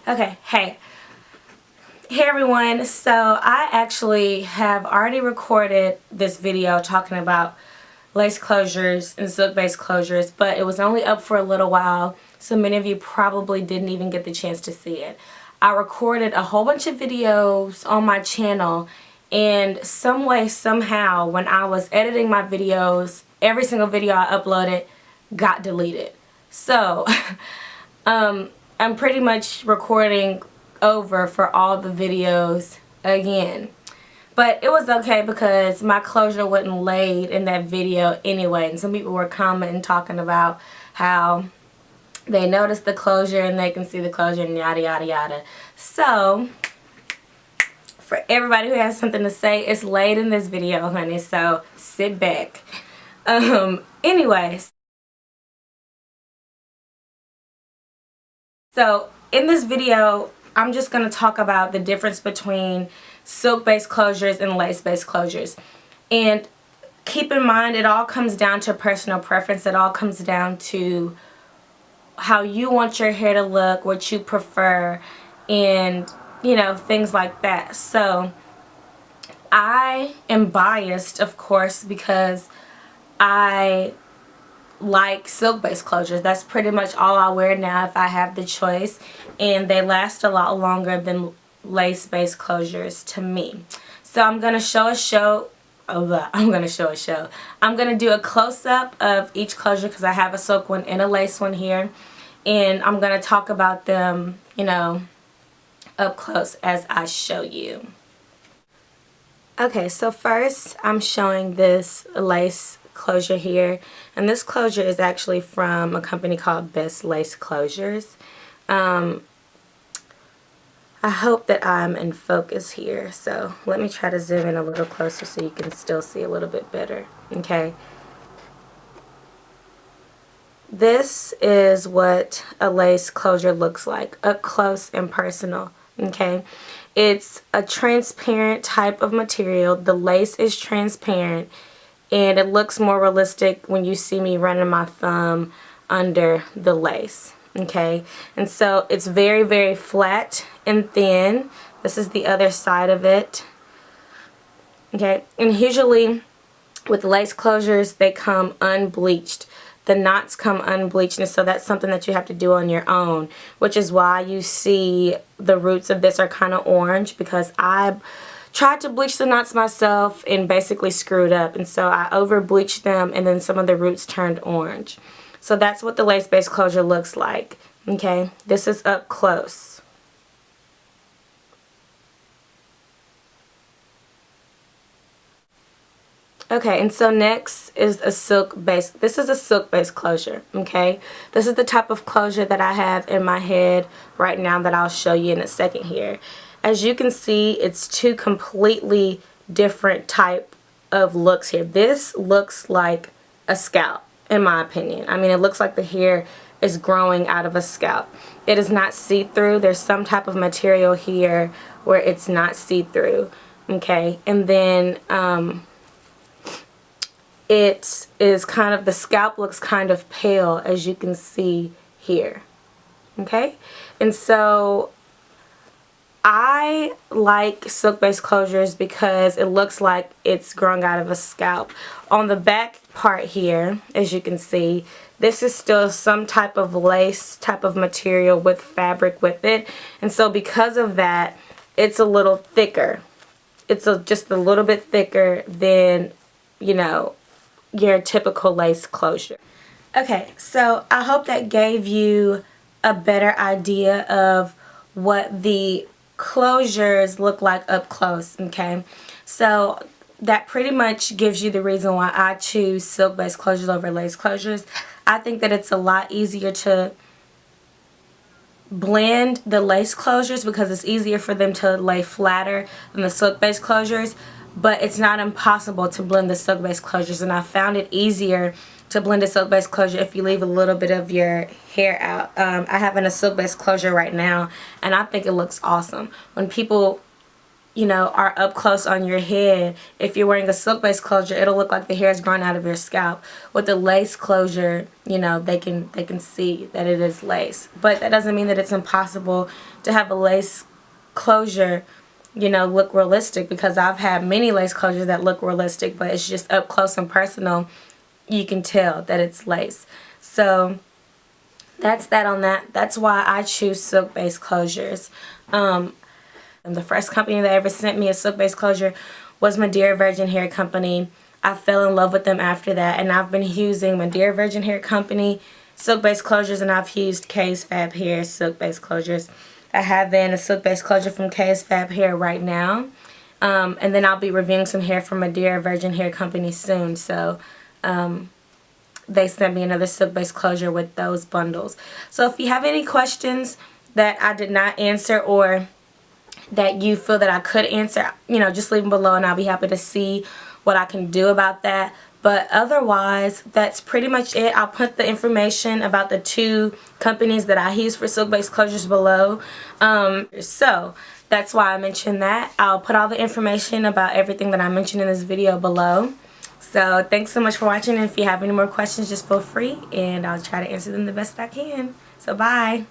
Okay, hey everyone. So I actually have already recorded this video talking about lace closures and silk base closures, but it was only up for a little while, so many of you probably didn't even get the chance to see it. I recorded a whole bunch of videos on my channel, and some way, somehow, when I was editing my videos, every single video I uploaded got deleted. So I'm pretty much recording over for all the videos again. But it was okay because my closure wasn't laid in that video anyway. And some people were commenting, talking about how they noticed the closure and they can see the closure and yada yada yada. So for everybody who has something to say, it's laid in this video, honey. So sit back. Anyways. So in this video, I'm just going to talk about the difference between silk-based closures and lace-based closures. And keep in mind, it all comes down to personal preference. It all comes down to how you want your hair to look, what you prefer, and, you know, things like that. So I am biased, of course, because I like silk based closures. That's pretty much all I wear now if I have the choice, and they last a lot longer than lace based closures to me. So I'm gonna I'm gonna do a close-up of each closure because I have a silk one and a lace one here, and I'm gonna talk about them, you know, up close as I show you. Okay, so first I'm showing this lace closure here, and this closure is actually from a company called Best Lace Closures. I hope that I'm in focus here, so let me try to zoom in a little closer so you can still see a little bit better. Okay, this is what a lace closure looks like up close and personal. Okay, it's a transparent type of material. The lace is transparent, and it looks more realistic when you see me running my thumb under the lace. Okay, and so it's very, very flat and thin. This is the other side of it. Okay, and usually with lace closures, they come unbleached. The knots come unbleached, and so that's something that you have to do on your own, which is why you see the roots of this are kind of orange, because I tried to bleach the knots myself and basically screwed up, and so I over bleached them, and then some of the roots turned orange. So that's what the lace based closure looks like. Okay, this is up close. Okay, and so next is a silk base. This is a silk based closure. Okay, this is the type of closure that I have in my head right now that I'll show you in a second here. As you can see, it's two completely different type of looks here. This looks like a scalp, in my opinion. I mean, it looks like the hair is growing out of a scalp. It is not see-through. There's some type of material here where it's not see-through. Okay, and then it is kind of, the scalp looks kind of pale, as you can see here. Okay, and so I like silk based closures because it looks like it's growing out of a scalp. On the back part here, as you can see, this is still some type of lace type of material with fabric with it, and so because of that, it's a little thicker. It's just a little bit thicker than, you know, your typical lace closure. Okay, so I hope that gave you a better idea of what the closures look like up close. Okay, so that pretty much gives you the reason why I choose silk based closures over lace closures. I think that it's a lot easier to blend the lace closures because it's easier for them to lay flatter than the silk based closures, but it's not impossible to blend the silk based closures, and I found it easier to blend a silk based closure if you leave a little bit of your hair out. I have a silk based closure right now, and I think it looks awesome. When people you know, are up close on your head. If you're wearing a silk base closure, it'll look like the hair is growing out of your scalp. With the lace closure, you know, they can see that it is lace. But that doesn't mean that it's impossible to have a lace closure, you know, look realistic, because I've had many lace closures that look realistic, but it's just up close and personal. You can tell that it's lace. So that's that on that. That's why I choose silk base closures. And the first company that ever sent me a silk base closure was Madira Virgin Hair Company. I fell in love with them after that, and I've been using Madira Virgin Hair Company silk base closures, and I've used Kayes Fab Hair silk base closures. I have then a silk base closure from Kayes Fab Hair right now, and then I'll be reviewing some hair from Madira Virgin Hair Company soon. So they sent me another silk base closure with those bundles. So if you have any questions that I did not answer, or that you feel that I could answer, you know, just leave them below and I'll be happy to see what I can do about that. But otherwise, that's pretty much it. I'll put the information about the 2 companies that I use for silk base closures below. So that's why I mentioned that. I'll put all the information about everything that I mentioned in this video below. So thanks so much for watching, and if you have any more questions, just feel free and I'll try to answer them the best I can. So bye.